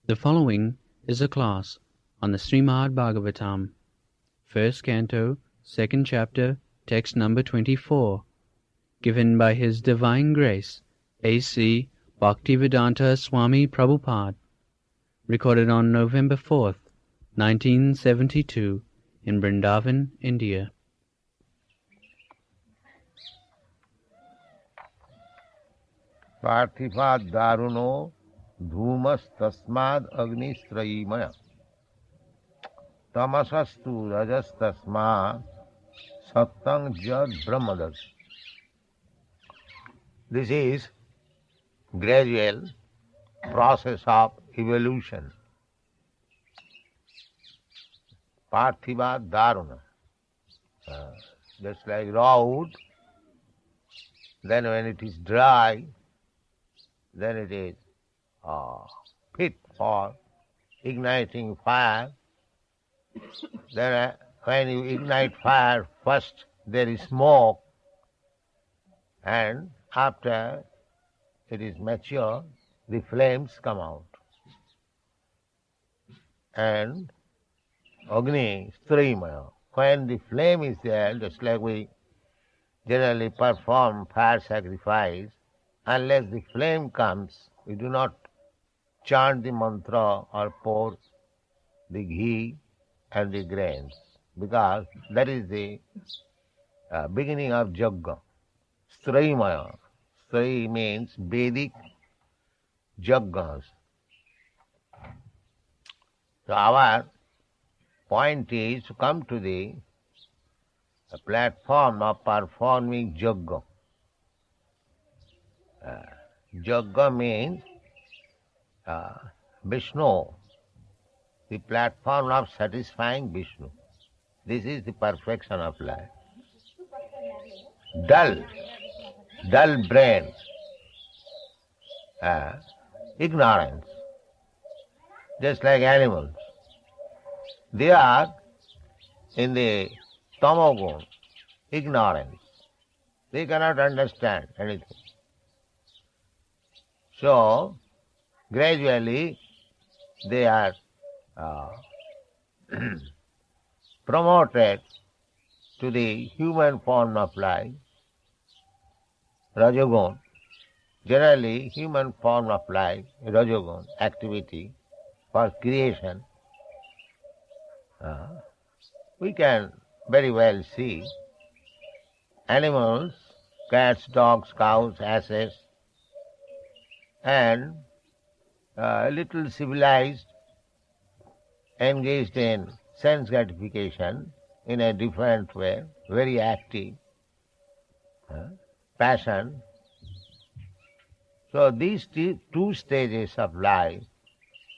The following is a class on the Srimad Bhagavatam, first canto, second chapter, text number 24, given by His Divine Grace, A.C. Bhaktivedanta Swami Prabhupada, recorded on November 4th, 1972, in Vrindavan, India. Parthivad daruno dhumas tasmad agnistrayimaya tamasastu rajas tasmad sattang jad brahmadas. This is gradual process of evolution. Parthivad daruna, just like raw wood, then when it is dry, then it is fit for igniting fire. Then when you ignite fire, first there is smoke, and after it is mature, the flames come out. And Agni Strimaya, when the flame is there, just like we generally perform fire sacrifice, unless the flame comes, we do not chant the mantra or pour the ghee and the grains, because that is the beginning of Jagga. Strimaya. Stri means Vedic Jaggas. So our point is to come to the platform of performing Jagga. Jagga means Vishnu, the platform of satisfying Vishnu. This is the perfection of life. Dull brain, ignorance, just like animals. They are in the tamogun, ignorance. They cannot understand anything. So, gradually they are promoted to the human form of life, Rajagun. Generally, human form of life, Rajagun, activity for creation. We can very well see animals, cats, dogs, cows, asses, and little civilized, engaged in sense gratification in a different way, very active, passion. So these two stages of life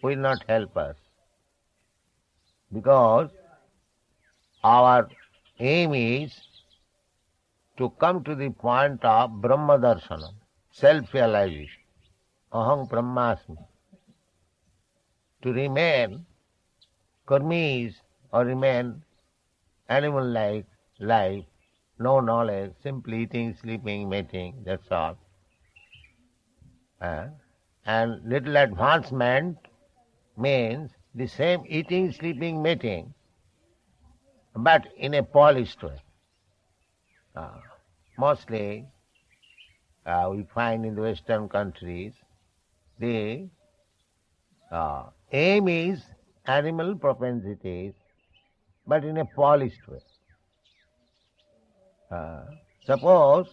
will not help us, because our aim is to come to the point of Brahma Darshanam, self-realization. Aham Brahmasmi. To remain karmis or remain animal-like life, no knowledge, simply eating, sleeping, mating, that's all. And little advancement means the same eating, sleeping, mating, but in a polished way. Mostly we find in the Western countries, the aim is animal propensities, but in a polished way. Suppose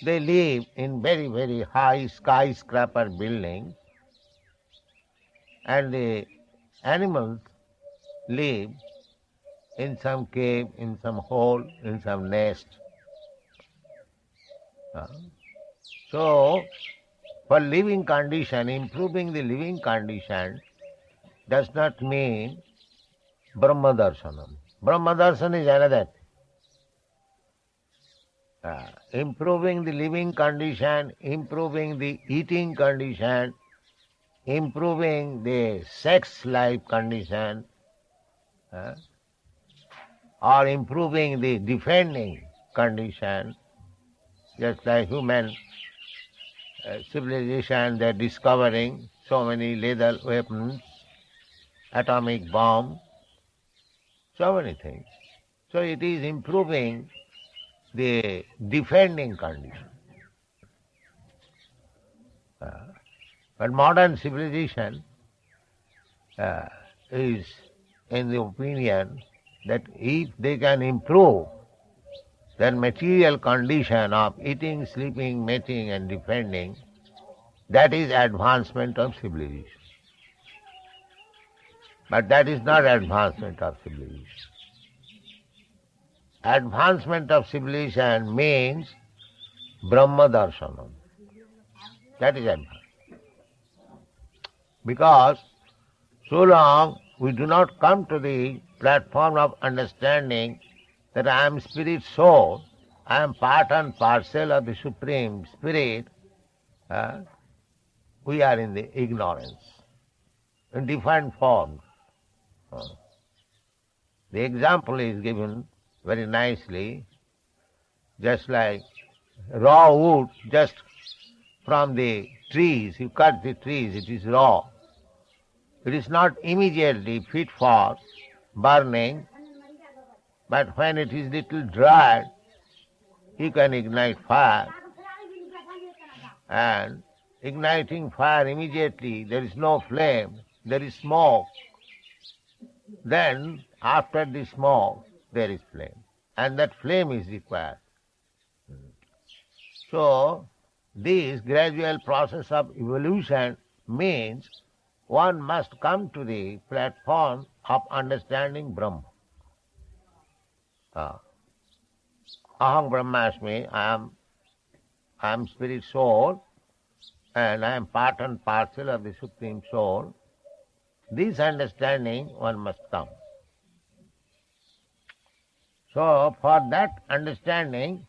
they live in very, very high skyscraper buildings, and the animals live in some cave, in some hole, in some nest. So, for living condition, improving the living condition does not mean Brahma Darshanam. Brahma Darshan is another thing. Improving the living condition, improving the eating condition, improving the sex life condition, or improving the defending condition, just like human civilization, they're discovering so many lethal weapons, atomic bomb, so many things. So it is improving the defending condition. But modern civilization is in the opinion that if they can improve their material condition of eating, sleeping, mating and defending, that is advancement of civilization. But that is not advancement of civilization. Advancement of civilization means Brahma Darshanam. That is advancement. Because so long we do not come to the platform of understanding that I am spirit soul, I am part and parcel of the Supreme Spirit, we are in the ignorance, in different forms. The example is given very nicely, just like raw wood, just from the trees, you cut the trees, it is raw. It is not immediately fit for burning, but when it is little dried, you can ignite fire. And igniting fire immediately, there is no flame, there is smoke. Then, after the smoke, there is flame. And that flame is required. So, this gradual process of evolution means one must come to the platform of understanding Brahma. Aham Brahmasmi, I am spirit soul, and I am part and parcel of the Supreme Soul. This understanding one must come. So, for that understanding,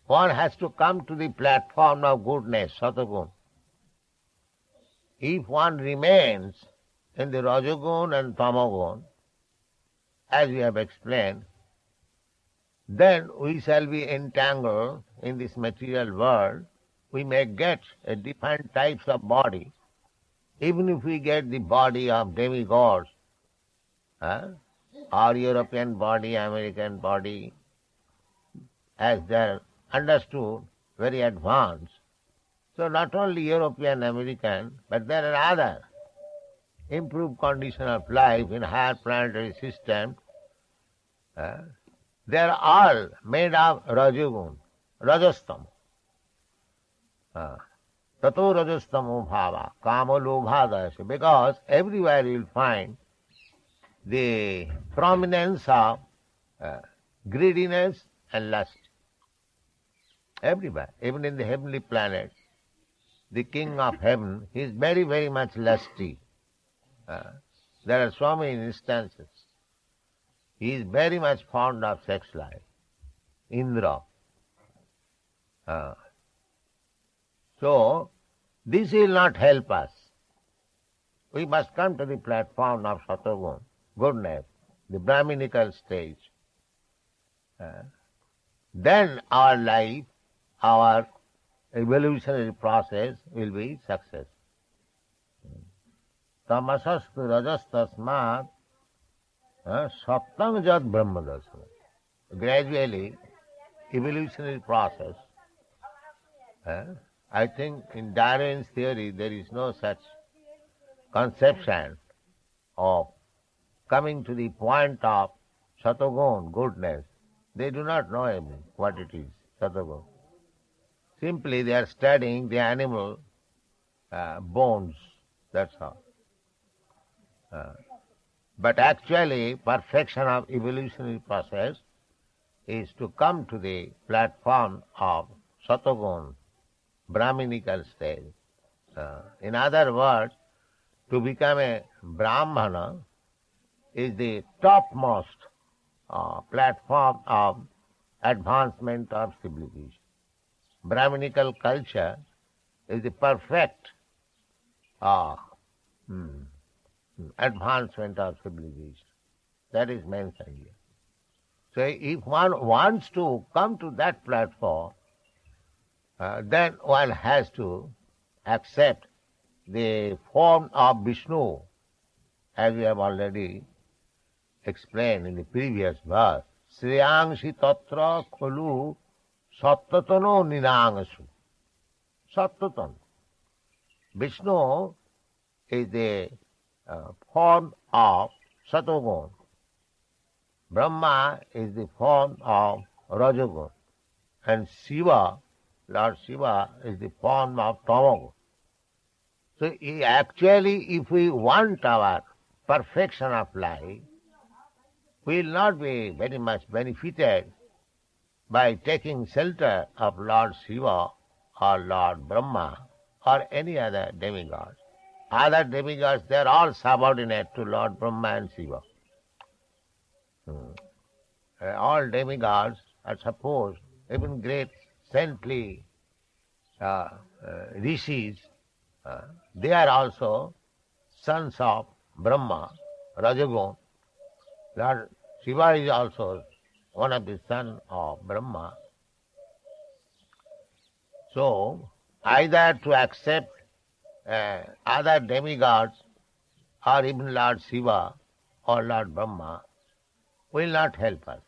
one has to come to the platform of goodness, Satagun. If one remains in the Rajagun and Tamagun, as we have explained, then we shall be entangled in this material world. We may get a different types of body. Even if we get the body of demigods, or European body, American body, as they are understood, very advanced. So not only European, American, but there are other improved condition of life in higher planetary system. They are all made of Rajagun, Rajastama. Tato Rajastamo Bhava, Kama Lobhadasya. Because everywhere you will find the prominence of greediness and lust. Everywhere, even in the heavenly planet, the king of heaven, he is very, very much lusty. There are so many instances. He is very much fond of sex life. Indra. So, this will not help us. We must come to the platform of Satagun, goodness, the Brahminical stage. Then our life, our evolutionary process will be success. Tamasastu rajastasmat saptam jat brahmadasana. Gradually, evolutionary process. I think in Darwin's theory there is no such conception of coming to the point of Satagun, goodness. They do not know what it is, Satagun. Simply they are studying the animal bones, that's all. But actually, perfection of evolutionary process is to come to the platform of Satagun, Brahminical stage. In other words, to become a Brahmana is the topmost platform of advancement of civilization. Brahminical culture is the perfect advancement of civilization. That is mentioned here. So if one wants to come to that platform, then one has to accept the form of Vishnu, as we have already explained in the previous verse. Sriyangshi tatra kholu sattatano ninangasu. Sattatan. Vishnu is the form of Satogun. Brahma is the form of Rajagun. And Shiva, Lord Shiva, is the form of Tamagun. So actually, if we want our perfection of life, we will not be very much benefited by taking shelter of Lord Shiva or Lord Brahma or any other demigod. Other demigods, they are all subordinate to Lord Brahma and Shiva. All demigods are supposed, even great saintly rishis, they are also sons of Brahma, Rajagun. Lord Shiva is also one of the sons of Brahma. So, either to accept other demigods or even Lord Shiva or Lord Brahma will not help us,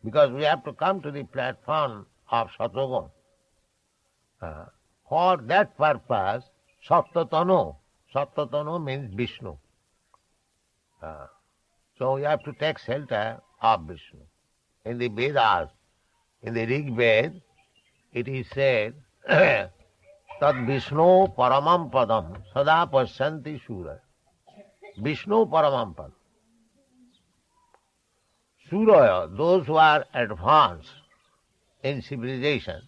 because we have to come to the platform of Satogun. For that purpose, Sattatano means Vishnu. So we have to take shelter of Vishnu. In the Vedas, in the Rig Veda, it is said, Tad Vishnu Paramam Padam Sada Pasyanti Sura. Vishnu Paramam Padam. Suraya, those who are advanced in civilization,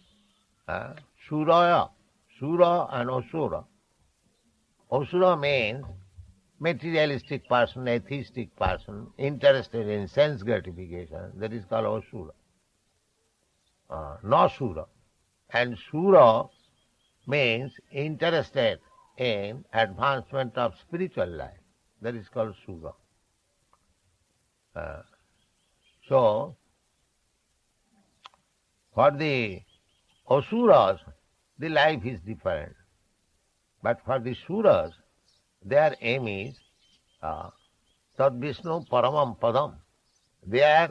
Suraya, Sura and Asura. Asura means materialistic person, atheistic person, interested in sense gratification. That is called Asura. No Sura. And Sura means interested in advancement of spiritual life. That is called Sura. So, for the Asuras, the life is different. But for the Suras, their aim is Tad Vishnu Paramam Padam. Their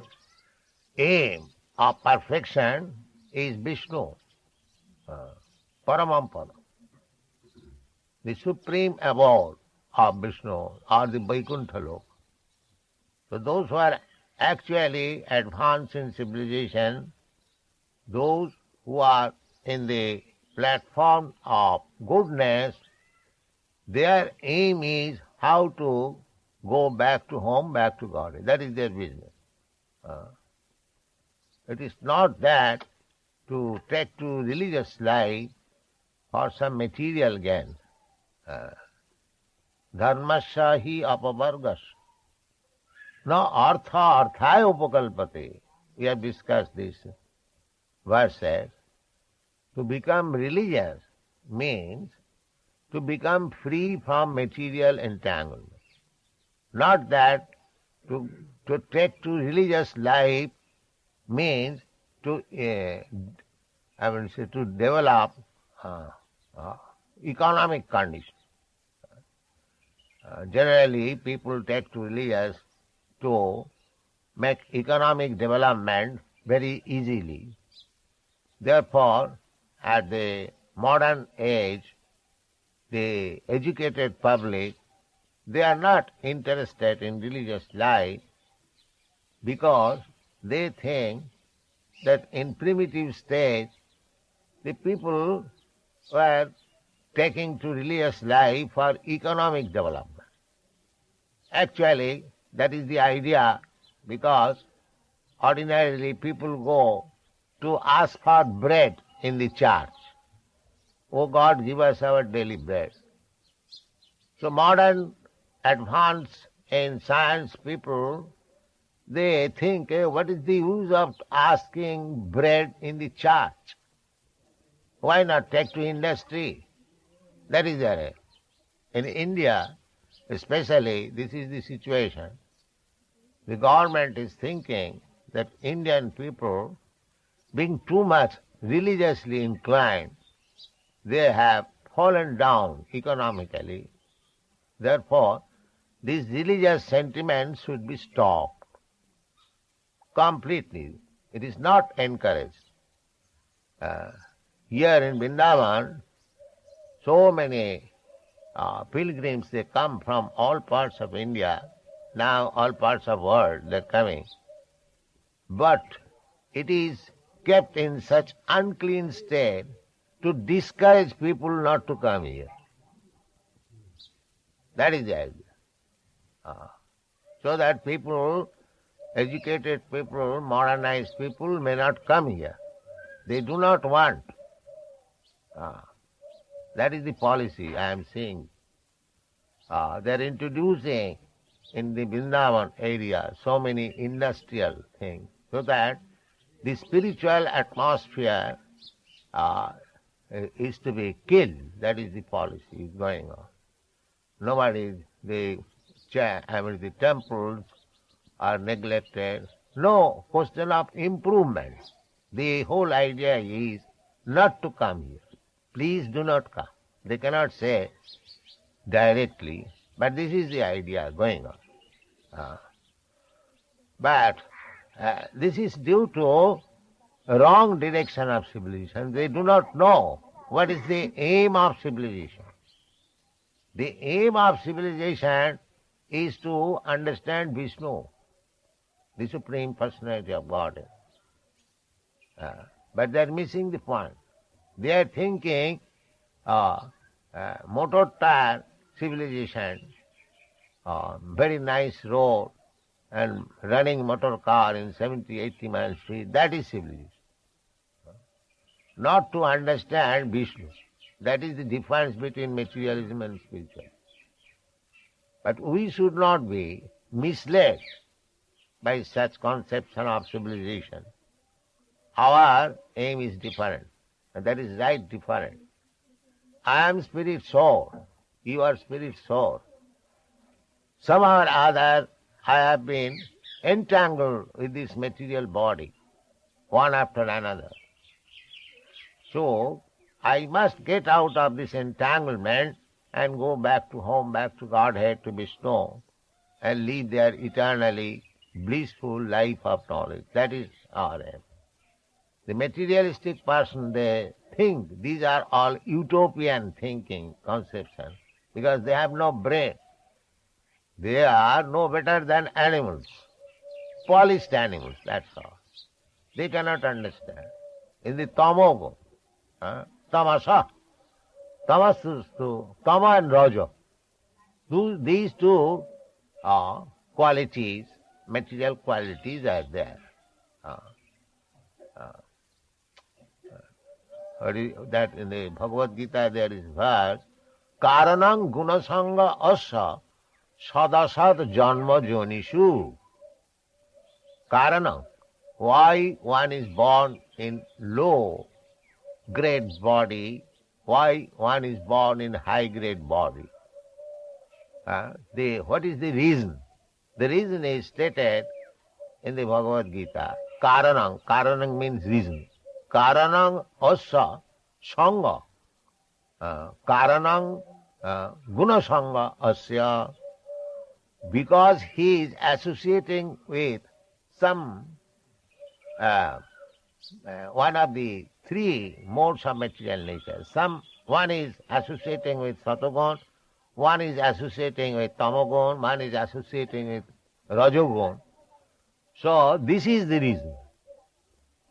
aim of perfection is Vishnu, Paramam Padam. The supreme abode of Vishnu or the Vaikuntha Lok. So those who are actually advanced in civilization, those who are in the platform of goodness, their aim is how to go back to home, back to God. That is their business. It is not that to take to religious life for some material gain. Dharmasya hi apavargas. No artha arthaya upakalpate. We have discussed this verses. To become religious means to become free from material entanglement. Not that to take to religious life means to to develop economic conditions. Generally, people take to religious to make economic development very easily. Therefore, at the modern age, the educated public, they are not interested in religious life because they think that in primitive stage, the people were taking to religious life for economic development. Actually, that is the idea, because ordinarily people go to ask for bread in the church. Oh God, give us our daily bread. So modern advanced in science people, they think, what is the use of asking bread in the church? Why not take to industry? That is their aim. In India, especially, this is the situation. The government is thinking that Indian people, being too much religiously inclined, they have fallen down economically. Therefore, these religious sentiments should be stopped completely. It is not encouraged. Here in Vrindavan, so many pilgrims, they come from all parts of India, now all parts of the world they are coming. But it is kept in such unclean state to discourage people not to come here. That is the idea. So that people, educated people, modernized people may not come here. They do not want. That is the policy I am seeing. They are introducing in the Vrindavan area so many industrial things so that the spiritual atmosphere is to be killed. That is the policy going on. Nobody, the temples are neglected. No question of improvement. The whole idea is not to come here. Please do not come. They cannot say directly, but this is the idea going on. But this is due to wrong direction of civilization. They do not know what is the aim of civilization. The aim of civilization is to understand Vishnu, the Supreme Personality of Godhead. But they are missing the point. They are thinking motor tire civilization, very nice road and running motor car in 70, 80 miles speed, that is civilization. Not to understand Vishnu. That is the difference between materialism and spiritualism. But we should not be misled by such conception of civilization. Our aim is different, and that is right different. I am spirit soul, you are spirit soul. Somehow or other I have been entangled with this material body, one after another. So I must get out of this entanglement and go back to home, back to Godhead, to Vishnu, and live there eternally blissful life of knowledge. That is our aim. The materialistic person, they think these are all utopian thinking conceptions because they have no brain. They are no better than animals, polished animals, that's all. They cannot understand. In the tamogun, tamasa, tamastu, tama and raja, these two qualities, material qualities are there. That in the Bhagavad Gita there is verse, Karanang gunasanga asa sadasad janma jonishu. Karanang, why one is born in low grade body, why one is born in high grade body. What is the reason? The reason is stated in the Bhagavad Gita. Karanang, karanang means reason. Karanang asa sanga. Karanang guna sanga asya. Because he is associating with some one of the three modes of material nature. One is associating with satagun, one is associating with tamagun, one is associating with rajogun. So this is the reason.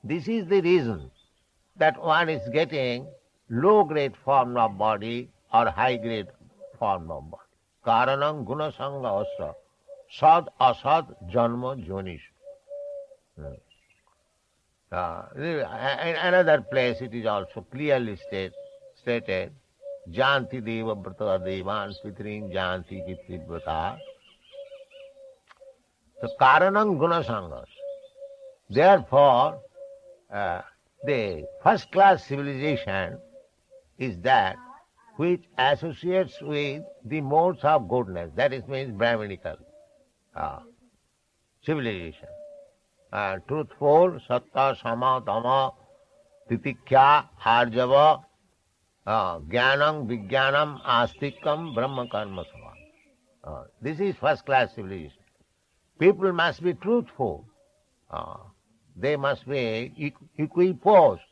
This is the reason that one is getting low-grade form of body or high-grade form of body. Karanam guna sanga asa sad asad janma jonish. In another place it is also clearly stated, Janti deva brata devan pitrin janti pitri brata. So karanam guna sangas. Therefore, the first class civilization is that which associates with the modes of goodness. That is means Brahminical civilization. Truthful, satta, sama, tama, titikya, arjava, Jnanam, Vijnanam, Astikam, Brahma Karma Samam. This is first class civilization. People must be truthful. They must be equiposed,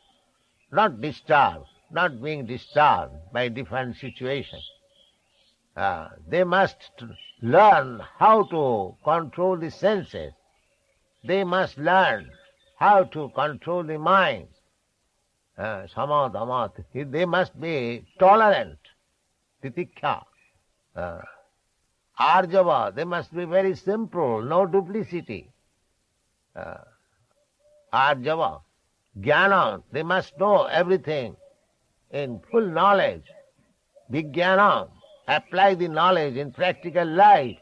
not disturbed, not being disturbed by different situations. They must learn how to control the senses. They must learn how to control the mind. Samadamat. They must be tolerant. Titikha. Arjava. They must be very simple, no duplicity. Arjava. Jnana. They must know everything in full knowledge. Vijnana. Apply the knowledge in practical life.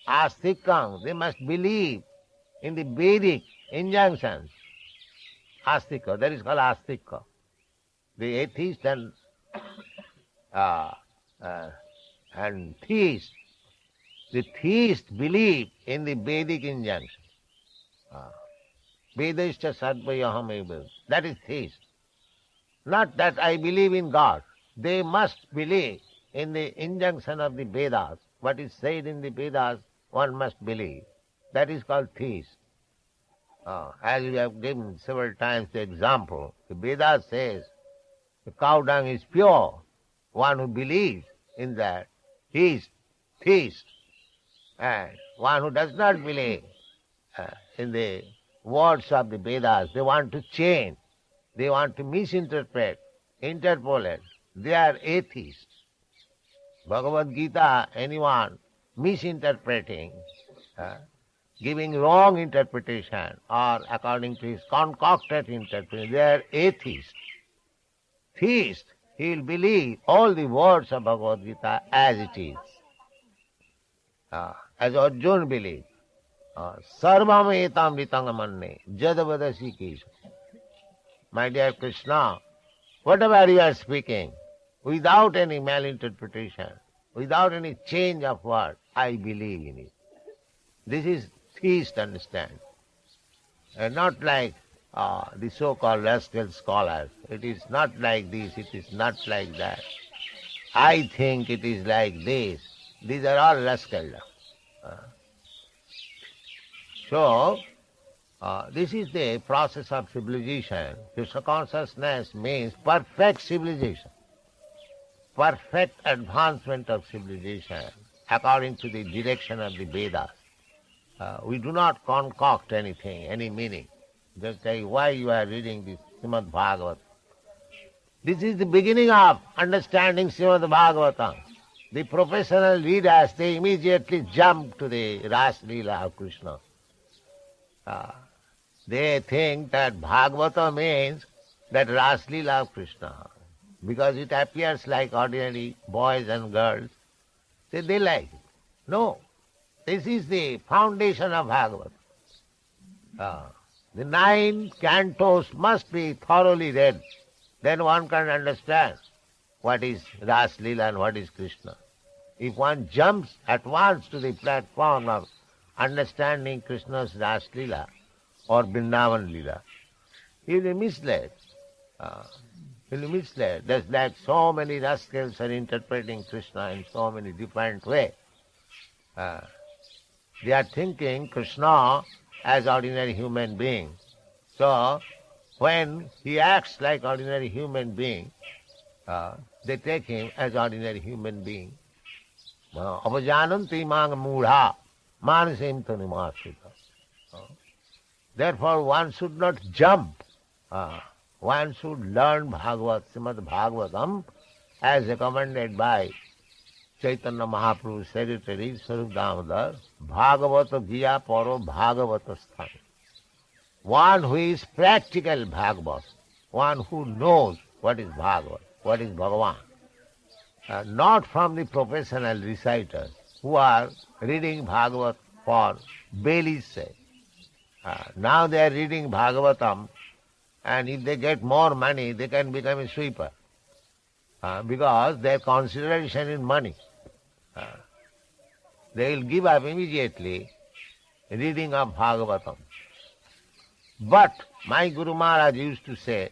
Astikam. They must believe in the Vedic injunctions. Astika, that is called Astika. The atheist and theist. The theist believe in the Vedic injunction. Vedashta Sadvayaham eva. That is theist. Not that I believe in God. They must believe in the injunction of the Vedas. What is said in the Vedas, one must believe. That is called theist. As we have given several times the example, the Vedas says the cow dung is pure. One who believes in that, he is theist. And one who does not believe in the words of the Vedas, they want to change, they want to misinterpret, interpolate, they are atheists. Bhagavad Gita, anyone misinterpreting, giving wrong interpretation or according to his concocted interpretation, they are atheists. Theist, he will believe all the words of Bhagavad Gita as it is. As Arjuna believes. Sarvam etam ritangamanne jadavadasi kesha. My dear Krishna, whatever you are speaking, without any malinterpretation, without any change of word, I believe in it. This is theist understand. And not like the so-called rascal scholars. It is not like this, it is not like that. I think it is like this. These are all rascals. So, this is the process of civilization. Krishna consciousness means perfect civilization, perfect advancement of civilization according to the direction of the Vedas. We do not concoct anything, any meaning. Just say why you are reading this Srimad Bhagavatam. This is the beginning of understanding Srimad Bhagavatam. The professional readers, they immediately jump to the Ras Leela of Krishna. They think that Bhagavata means that Ras Leela of Krishna, because it appears like ordinary boys and girls. They like it. No, this is the foundation of Bhagavata. The 9 cantos must be thoroughly read. Then one can understand what is Ras Leela and what is Krishna. If one jumps at once to the platform of understanding Krishna's Ras Leela or Vrindavan Leela, he will be misled. He will be misled. Just like so many rascals are interpreting Krishna in so many different ways. They are thinking Krishna as ordinary human being. So, when he acts like ordinary human being, they take him as ordinary human being. Avajananti mang mudha manasim tanumasita. Therefore, one should not jump. One should learn Srimad Bhagavatam as recommended by Chaitanya Mahaprabhu's secretary Swarup Damodar, Bhagavata Gya Paro Bhagavata Sthan. One who is practical Bhagavat, one who knows what is Bhagavat, what is Bhagavan. Not from the professional reciters who are reading Bhagavat for Bailey's sake. Now they are reading Bhagavatam, and if they get more money, they can become a sweeper. Because their consideration is money. They will give up immediately reading of Bhagavatam. But my Guru Maharaj used to say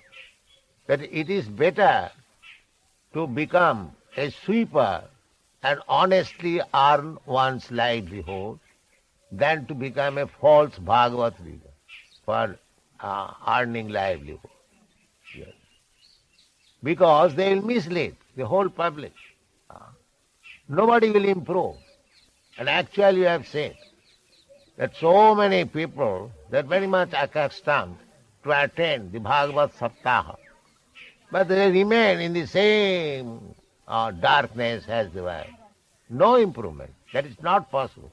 that it is better to become a sweeper and honestly earn one's livelihood than to become a false Bhagavat reader for earning livelihood. Yes. Because they will mislead the whole public. Nobody will improve. And actually you have said that so many people, they are very much accustomed to attend the Bhagavat Saptaha, but they remain in the same darkness as they were. No improvement. That is not possible.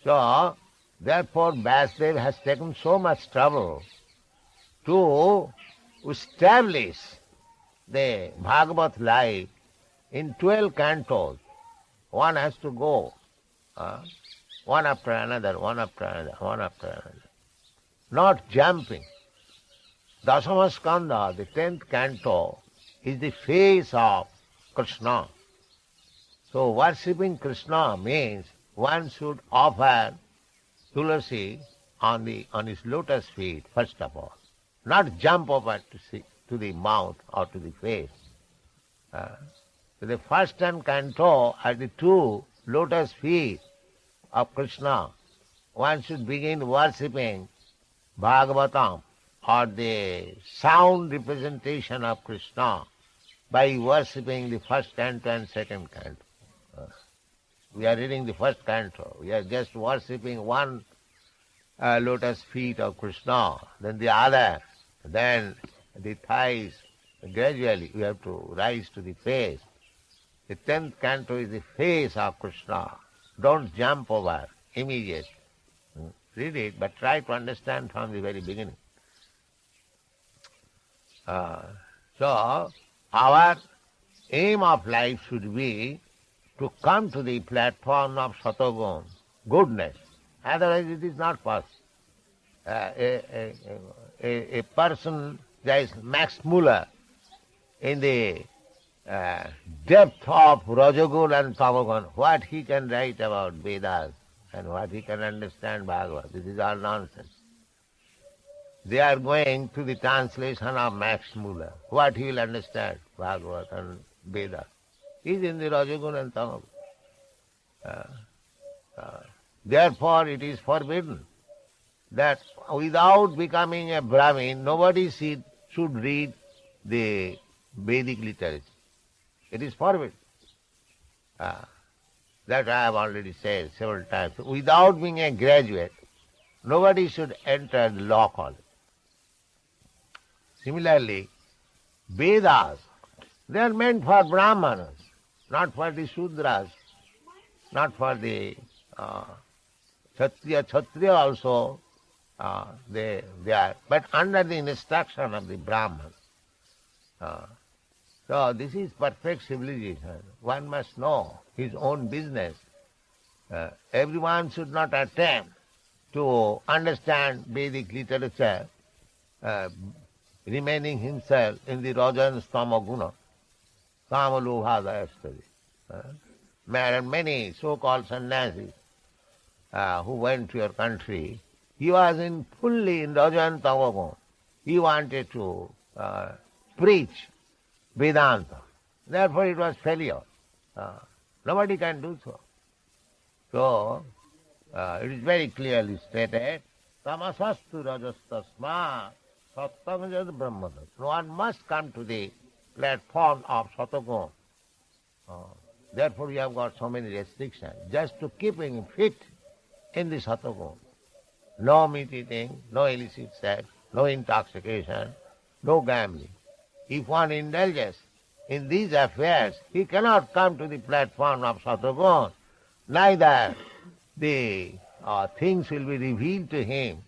So, therefore, Vasudev has taken so much trouble to establish the Bhagavat life in 12 cantos. One has to go, one after another, one after another, one after another. Not jumping. Dasama Skanda, the 10th canto, is the face of Krishna. So worshipping Krishna means one should offer tulasi on his lotus feet, first of all. Not jump over to the mouth or to the face. So the first 10 canto are the two lotus feet of Krishna. One should begin worshipping Bhagavatam, or the sound representation of Krishna, by worshipping the first canto and second canto. We are reading the first canto. We are just worshipping one lotus feet of Krishna, then the other, then the thighs. Gradually we have to rise to the face. The 10th canto is the face of Krishna. Don't jump over immediately. Read it, but try to understand from the very beginning. So, our aim of life should be to come to the platform of Satagun, goodness. Otherwise it is not possible. A person, there is Max Muller, in the depth of Rajagun and Tamagun, what he can write about Vedas and what he can understand Bhagavad, this is all nonsense. They are going to the translation of Max Muller. What he will understand, Bhagavad and Vedas, is in the Rajagun and Tamagun. Therefore it is forbidden that without becoming a Brahmin, nobody should read the Vedic literature. It is forbidden. That I have already said several times. Without being a graduate, nobody should enter the law college. Similarly, Vedas, they are meant for Brahmanas, not for the Shudras, not for the Kshatriya. Kshatriya also, they are, but under the instruction of the Brahman. So this is perfect civilization. One must know his own business. Everyone should not attempt to understand Vedic literature, remaining himself in the Raja and Stama Guna, Kama Lobha Dayastadi. And many so-called sannyasis who went to your country, he was fully in Raja and Tama Guna. He wanted to preach Vedanta. Therefore it was failure. Nobody can do so. So, it is very clearly stated, Tamasastu rajastasma sattamajad brahmadas. One must come to the platform of Satagun. Therefore we have got so many restrictions, just to keep him fit in the Satagun. No meat eating, no illicit sex, no intoxication, no gambling. If one indulges in these affairs, he cannot come to the platform of Satagun. Neither the things will be revealed to him.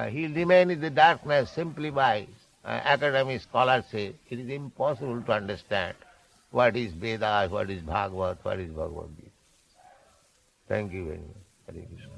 He will remain in the darkness simply by academic scholarship. It is impossible to understand what is Vedas, what is Bhagavad, what is Bhagavad Gita. Thank you very much. Hare Krishna.